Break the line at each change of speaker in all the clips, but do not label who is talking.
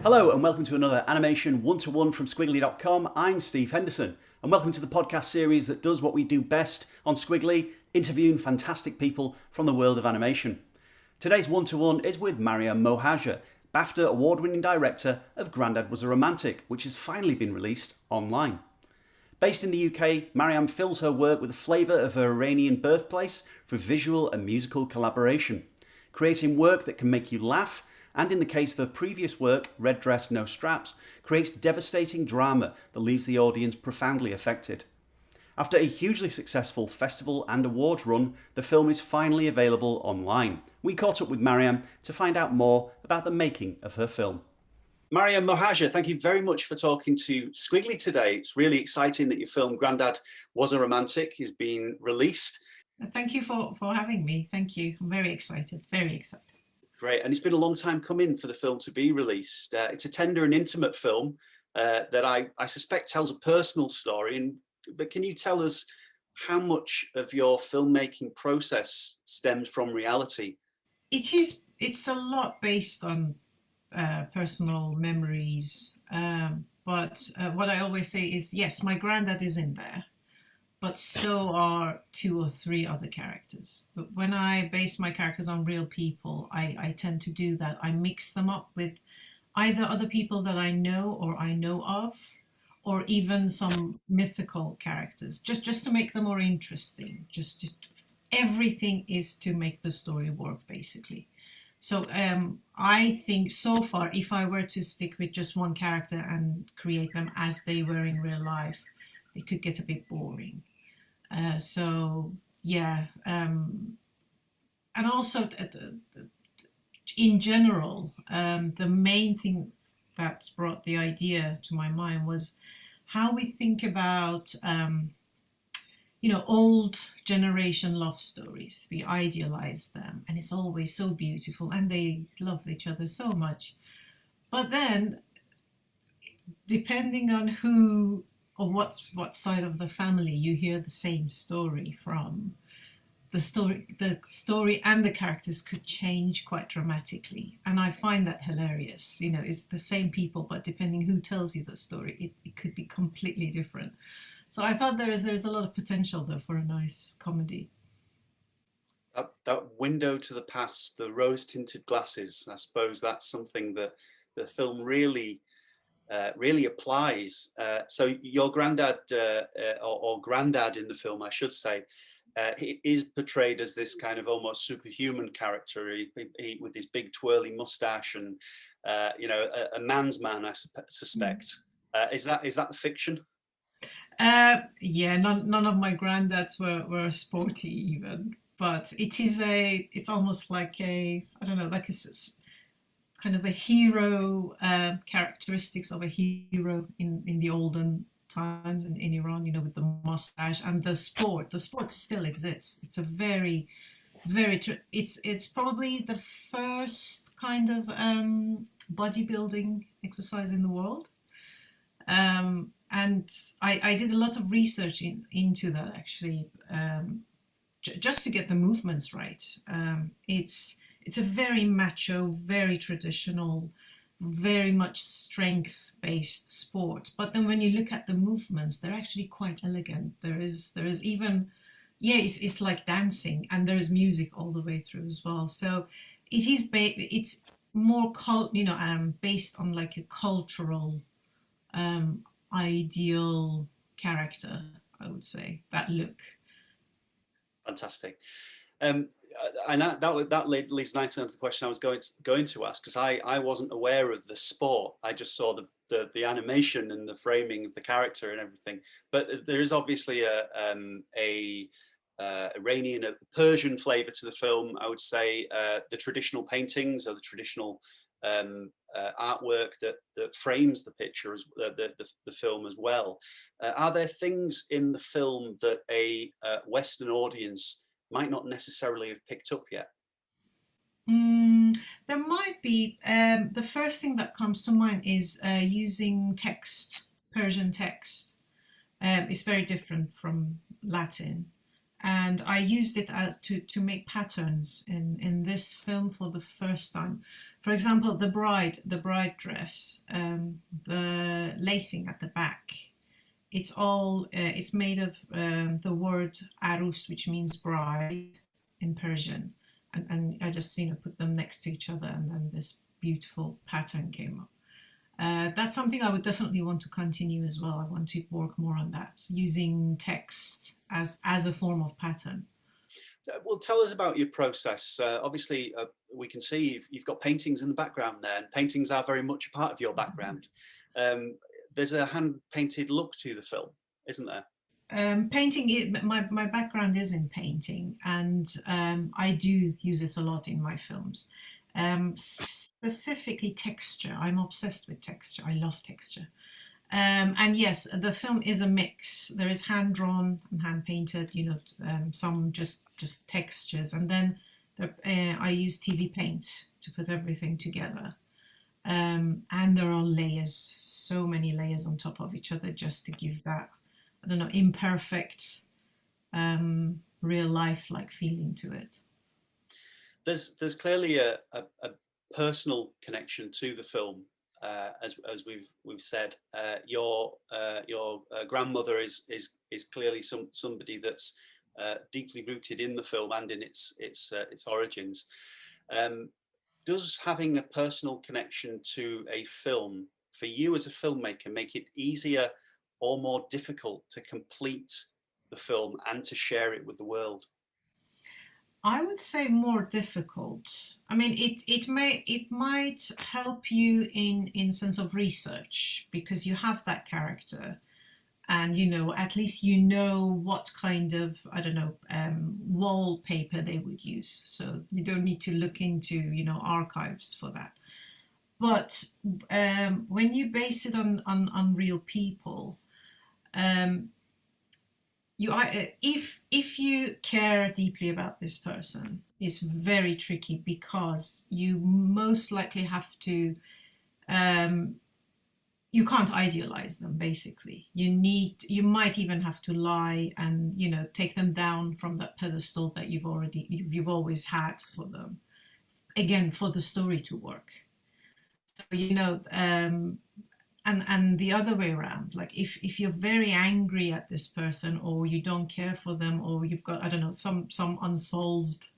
Hello and welcome to another Animation 1-to-1 from Squiggly.com. I'm Steve Henderson and welcome to the podcast series that does what we do best on Squiggly, interviewing fantastic people from the world of animation. Today's 1-to-1 is with Maryam Mohajer, BAFTA award-winning director of Grandad Was a Romantic, which has finally been released online. Based in the UK, Maryam fills her work with the flavour of her Iranian birthplace for visual and musical collaboration, creating work that can make you laugh, and in the case of her previous work, Red Dress, No Straps, creates devastating drama that leaves the audience profoundly affected. After a hugely successful festival and awards run, the film is finally available online. We caught up with Maryam to find out more about the making of her film. Maryam Mohajer, thank you very much for talking to Squiggly today. It's really exciting that your film Grandad Was a Romantic is being released.
Thank you for having me. Thank you. I'm very excited, very excited.
Great, and it's been a long time coming for the film to be released. It's a tender and intimate film that I suspect tells a personal story. But can you tell us how much of your filmmaking process stemmed from reality?
It's a lot based on personal memories. But what I always say is, yes, my granddad is in there, but so are 2 or 3 other characters. But when I base my characters on real people, I tend to do that. I mix them up with either other people that I know or I know of, or even some mythical characters, just to make them more interesting. Everything is to make the story work, basically. So I think so far, if I were to stick with just one character and create them as they were in real life, they could get a bit boring. And also in general, the main thing that brought the idea to my mind was how we think about old generation love stories. We idealize them and it's always so beautiful and they love each other so much. But then, depending on who or what side of the family you hear the same story from, the story and the characters could change quite dramatically. And I find that hilarious. It's the same people, but depending who tells you the story, it could be completely different. So I thought there is a lot of potential there for a nice comedy.
That window to the past, the rose-tinted glasses, I suppose that's something that the film really applies. So your granddad, or Grandad in the film, I should say, he is portrayed as this kind of almost superhuman character, he with his big twirly mustache and a man's man, I suspect. Is that the fiction?
Yeah, none of my granddads were sporty even, but it's almost like a kind of a hero, characteristics of a hero in the olden times in Iran, with the mustache and the sport. The sport still exists. It's a very, very, it's probably the first kind of bodybuilding exercise in the world. And I did a lot of research into that, actually, just to get the movements right. It's a very macho, very traditional, very much strength-based sport. But then when you look at the movements, they're actually quite elegant. There is even, it's like dancing, and there is music all the way through as well. So it's more based on like a cultural ideal character, I would say, that look.
Fantastic. And that leads nicely onto the question I was going to ask, because I wasn't aware of the sport. I just saw the animation and the framing of the character and everything. But there is obviously a Iranian, a Persian flavour to the film. I would say the traditional paintings or the traditional artwork that frames the picture, the film as well. Are there things in the film that a Western audience might not necessarily have picked up yet?
There might be. The first thing that comes to mind is using text, Persian text. It's very different from Latin. and I used it as to make patterns in this film for the first time. For example, the bride dress, the lacing at the back. It's made of the word arus, which means bride in Persian, and I just put them next to each other, and then this beautiful pattern came up. That's something I would definitely want to continue as well. I want to work more on that, using text as a form of pattern.
Well, tell us about your process. Obviously, we can see you've got paintings in the background there, and paintings are very much a part of your background. There's a hand-painted look to the film, isn't there?
Painting, my background is in painting, and I do use it a lot in my films. Specifically texture. I'm obsessed with texture. I love texture. And yes, the film is a mix. There is hand drawn and hand painted, some just textures, and then I use TV paint to put everything together. And there are layers, so many layers on top of each other, just to give that, I don't know, imperfect, real life like feeling to it.
There's clearly a personal connection to the film, as we've said. Your grandmother is clearly somebody that's deeply rooted in the film and in its origins. Does having a personal connection to a film for you as a filmmaker make it easier or more difficult to complete the film and to share it with the world?
I would say more difficult. I mean, it might help you in sense of research, because you have that character, and at least what kind of, I don't know, wallpaper they would use. So you don't need to look into archives for that. But when you base it on real people, um, if you care deeply about this person, it's very tricky, because you most likely have to, you can't idealize them. Basically, you might even have to lie and take them down from that pedestal that you've always had for them, again, for the story to work. So and the other way around, like if you're very angry at this person, or you don't care for them, or you've got, I don't know, some unsolved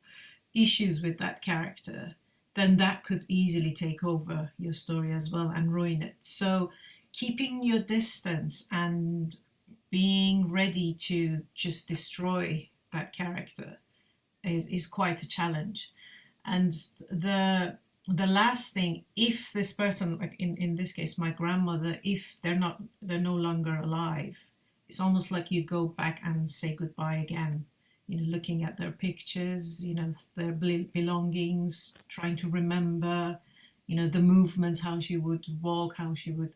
issues with that character, then that could easily take over your story as well and ruin it. So keeping your distance and being ready to just destroy that character is quite a challenge. And the last thing, if this person, like in this case my grandmother, if they're no longer alive, it's almost like you go back and say goodbye again, looking at their pictures, their belongings, trying to remember, the movements, how she would walk, how she would,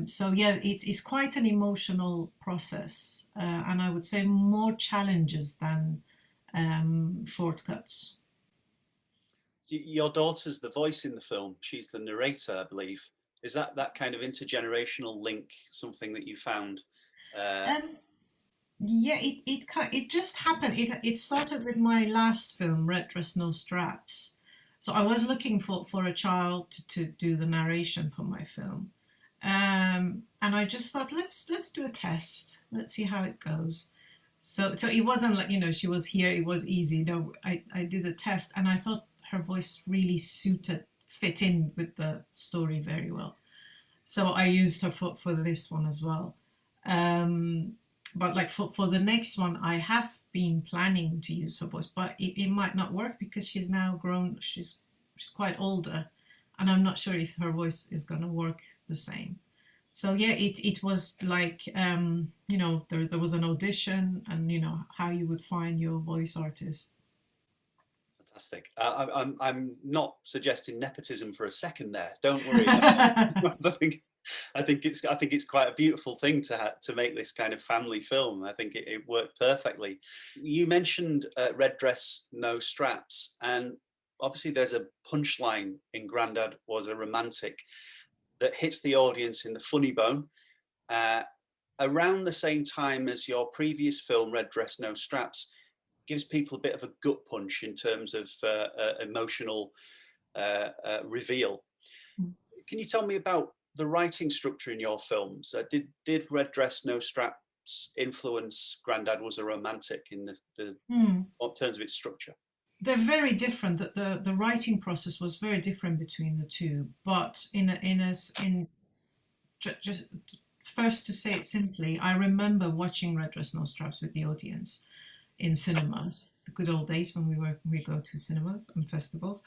so yeah, it's quite an emotional process, and I would say more challenges than shortcuts.
Your daughter's the voice in the film. She's the narrator, I believe. Is that kind of intergenerational link something that you found?
Um, yeah, it just happened. It started with my last film, Red Dress No Straps. So I was looking for a child to do the narration for my film, and I just thought, let's do a test. Let's see how it goes. So it wasn't like she was here. It was easy. No, I did a test, and I thought her voice really fit in with the story very well. So I used her for this one as well. But like for the next one, I have been planning to use her voice, but it might not work, because she's now grown. She's quite older, and I'm not sure if her voice is gonna work the same. So yeah, it was like there was an audition, and how you would find your voice artist.
Fantastic. I'm not suggesting nepotism for a second there. Don't worry. I think it's quite a beautiful thing to make this kind of family film. I think it worked perfectly. You mentioned Red Dress No Straps, and obviously there's a punchline in Grandad Was a Romantic that hits the audience in the funny bone. Around the same time as your previous film, Red Dress No Straps, gives people a bit of a gut punch in terms of emotional reveal.
Mm.
Can you tell me about the writing structure in your films? Did Red Dress No Straps influence Grandad Was a Romantic in the
Mm.
in terms of its structure?
They're very different. That the writing process was very different between the two. But just first to say it simply, I remember watching Red Dress No Straps with the audience in cinemas, the good old days when we go to cinemas and festivals.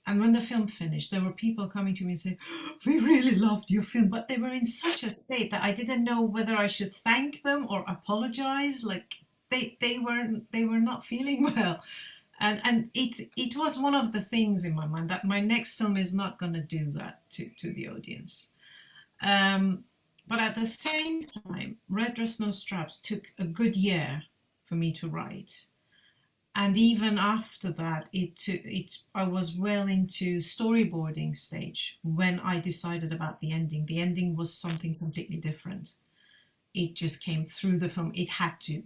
And when the film finished, there were people coming to me and saying, "We really loved your film," but they were in such a state that I didn't know whether I should thank them or apologize. Like they were not feeling well, and it was one of the things in my mind that my next film is not going to do that to the audience. Um, but at the same time, Red Dress No Straps took a good year for me to write. And even after that, I was well into storyboarding stage when I decided about the ending. The ending was something completely different. It just came through the film. It had to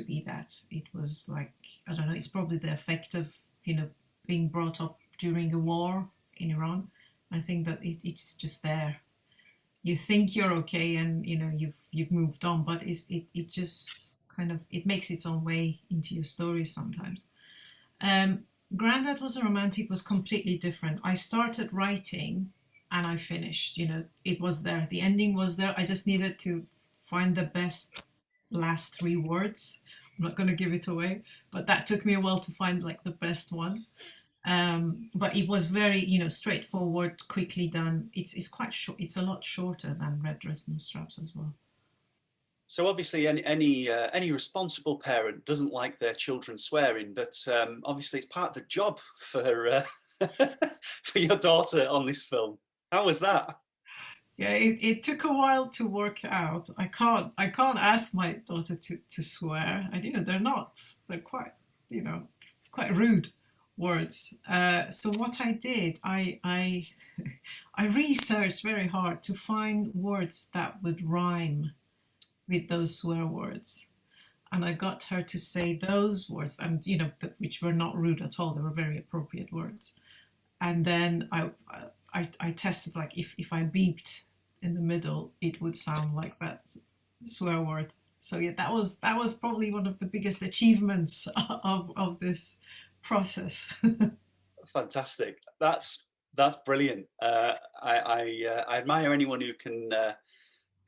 be that. It was like, I don't know, it's probably the effect of, being brought up during a war in Iran. I think that it's just there. You think you're okay, and you've moved on, but it just kind of, it makes its own way into your stories sometimes. um Grandad Was a Romantic was completely different. I started writing and I finished. It was there, the ending was there. I just needed to find the best last three words. I'm not going to give it away, but that took me a while to find like the best one. But it was very, straightforward, quickly done. It's quite short. It's a lot shorter than Red Dress No Straps as well.
So obviously, any responsible parent doesn't like their children swearing, but obviously it's part of the job for for your daughter on this film. How was that?
Yeah, it took a while to work out. I can't ask my daughter to swear. And they're quite, quite rude words. So what I did, I I researched very hard to find words that would rhyme with those swear words. And I got her to say those words, and which were not rude at all. They were very appropriate words. And then I tested, like, if I beeped in the middle, it would sound like that swear word. So yeah, that was probably one of the biggest achievements of this process.
Fantastic. That's brilliant. I admire anyone who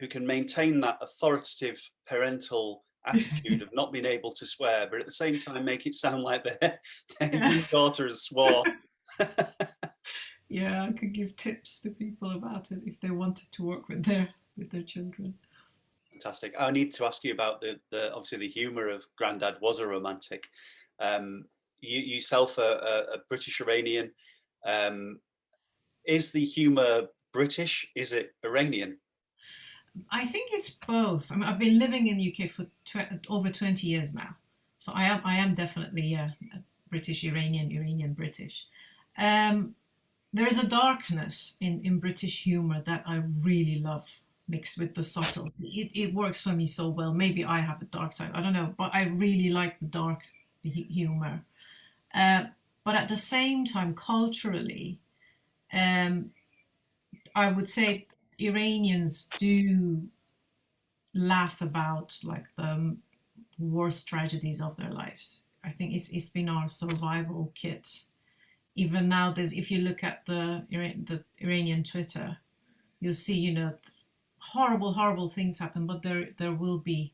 can maintain that authoritative parental attitude of not being able to swear, but at the same time make it sound like their
Yeah.
new daughter has swore.
Yeah, I could give tips to people about it if they wanted to work with their children.
Fantastic. I need to ask you about the obviously the humour of Grandad Was a Romantic. You yourself a British Iranian. Um, is the humour British? Is it Iranian?
I think it's both. I mean, I've been living in the UK for over 20 years now, so I am definitely, yeah, British Iranian, Iranian British. Um, there is a darkness in British humor that I really love, mixed with the subtle. It works for me so well. Maybe I have a dark side, I don't know, but I really like the dark humor. Uh, but at the same time, culturally, um, I would say Iranians do laugh about like the worst tragedies of their lives. I think it's been our survival kit. Even nowadays, if you look at the Iranian Twitter, you'll see, horrible, horrible things happen, but there will be,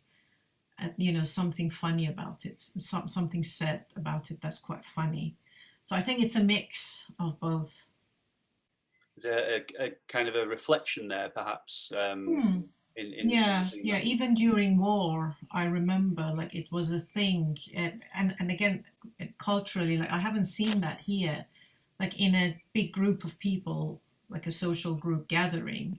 something funny about it, something said about it that's quite funny. So I think it's a mix of both.
There's a kind of a reflection there, perhaps,
Hmm. Yeah,
in
yeah.
that.
Even during war, I remember like it was a thing, and again, culturally, like I haven't seen that here, like in a big group of people, like a social group gathering.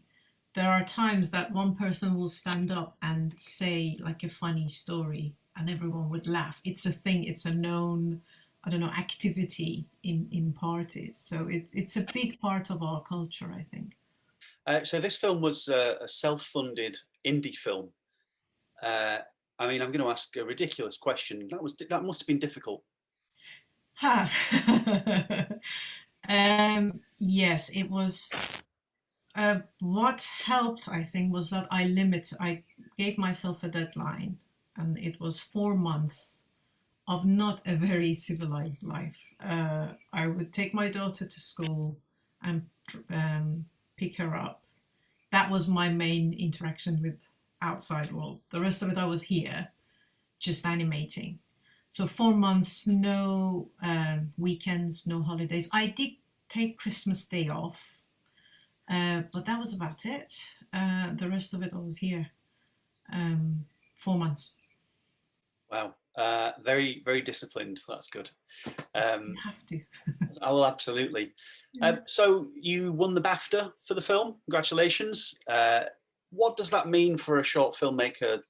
There are times that one person will stand up and say like a funny story, and everyone would laugh. It's a thing. It's a known, I don't know, activity in parties. So it's a big part of our culture, I think.
So this film was a self-funded indie film. Uh, I mean, I'm going to ask a ridiculous question. That must have been difficult.
Ha. Yes, it was. What helped, I think, was that I gave myself a deadline, and it was 4 months of not a very civilized life. I would take my daughter to school and pick her up. That was my main interaction with outside world. The rest of it, I was here, just animating. So 4 months, no weekends, no holidays. I did take Christmas Day off, but that was about it. The rest of it, I was here. 4 months.
Wow. Very, very disciplined. That's good.
You have to.
I will absolutely. So you won the BAFTA for the film. Congratulations. What does that mean for a short filmmaker,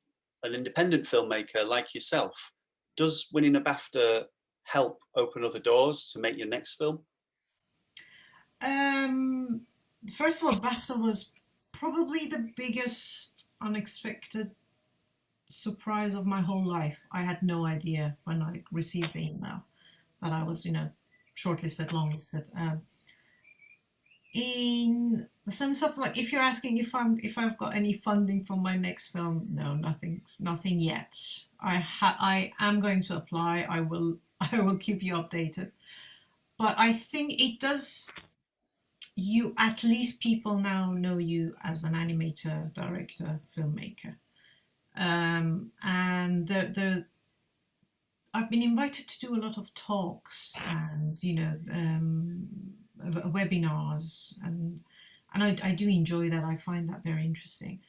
an independent filmmaker like yourself? Does winning a BAFTA help open other doors to make your next film?
First of all, BAFTA was probably the biggest unexpected surprise of my whole life. I had no idea when I received the email that I was, shortlisted, longlisted. In the sense of, like, if you're asking if I've got any funding for my next film, no, nothing yet. I am going to apply. I will keep you updated. But I think it does. You, at least people now know you as an animator, director, filmmaker. And I've been invited to do a lot of talks and webinars, and I do enjoy that. I find that very interesting.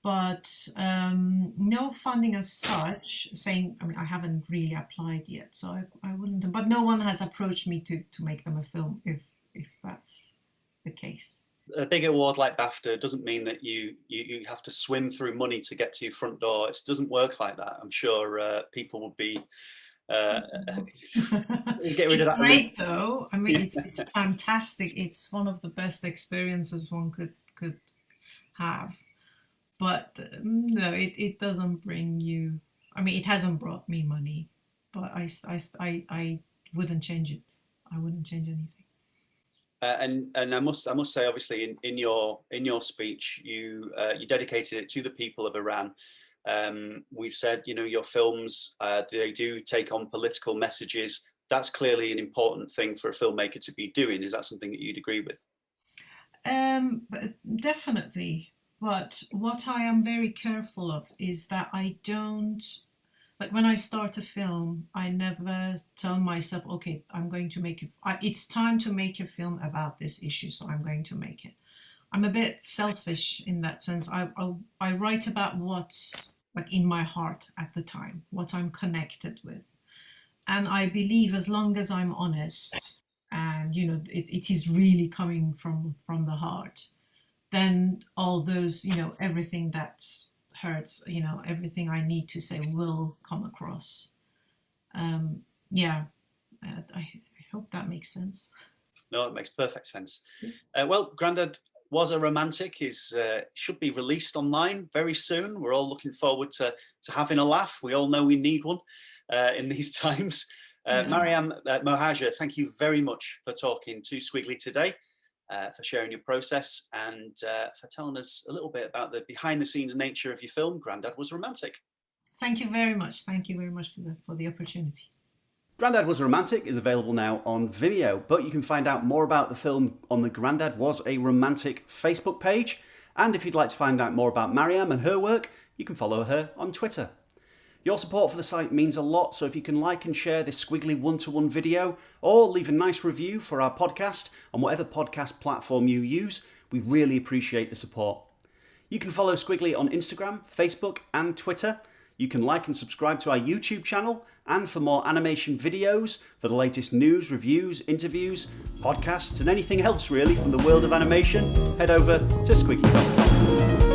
But no funding as such. I haven't really applied yet, so I wouldn't. But no one has approached me to make them a film, if that's the case.
A big award like BAFTA doesn't mean that you have to swim through money to get to your front door. It doesn't work like that. I'm sure people would be get rid of that.
It's great though. I mean, it's fantastic. It's one of the best experiences one could have. But no, it doesn't bring you. I mean, it hasn't brought me money, but I wouldn't change it. I wouldn't change anything.
And I must say, obviously, in your speech, you dedicated it to the people of Iran. We've said, your films, they do take on political messages. That's clearly an important thing for a filmmaker to be doing. Is that something that you'd agree with?
Definitely. But what I am very careful of is that I don't, like, when I start a film, I never tell myself, okay, I'm going to make it. It's time to make a film about this issue, so I'm going to make it. I'm a bit selfish in that sense. I write about what's, like, in my heart at the time, what I'm connected with. And I believe as long as I'm honest and, it is really coming from the heart, then all those, everything that hurts, everything I need to say will come across. I hope that makes sense.
No, it makes perfect sense. Well, Grandad was a romantic should be released online very soon. We're all looking forward to having a laugh. We all know we need one in these times. Maryam Mohajer, thank you very much for talking to Squiggly today, for sharing your process, and for telling us a little bit about the behind-the-scenes nature of your film, Grandad Was Romantic.
Thank you very much. Thank you very much for the opportunity.
Grandad Was Romantic is available now on Vimeo, but you can find out more about the film on the Grandad Was a Romantic Facebook page. And if you'd like to find out more about Maryam and her work, you can follow her on Twitter. Your support for the site means a lot, so if you can like and share this Squiggly one-to-one video, or leave a nice review for our podcast on whatever podcast platform you use, we really appreciate the support. You can follow Squiggly on Instagram, Facebook and Twitter. You can like and subscribe to our YouTube channel, and for more animation videos, for the latest news, reviews, interviews, podcasts and anything else really from the world of animation, head over to squiggly.com.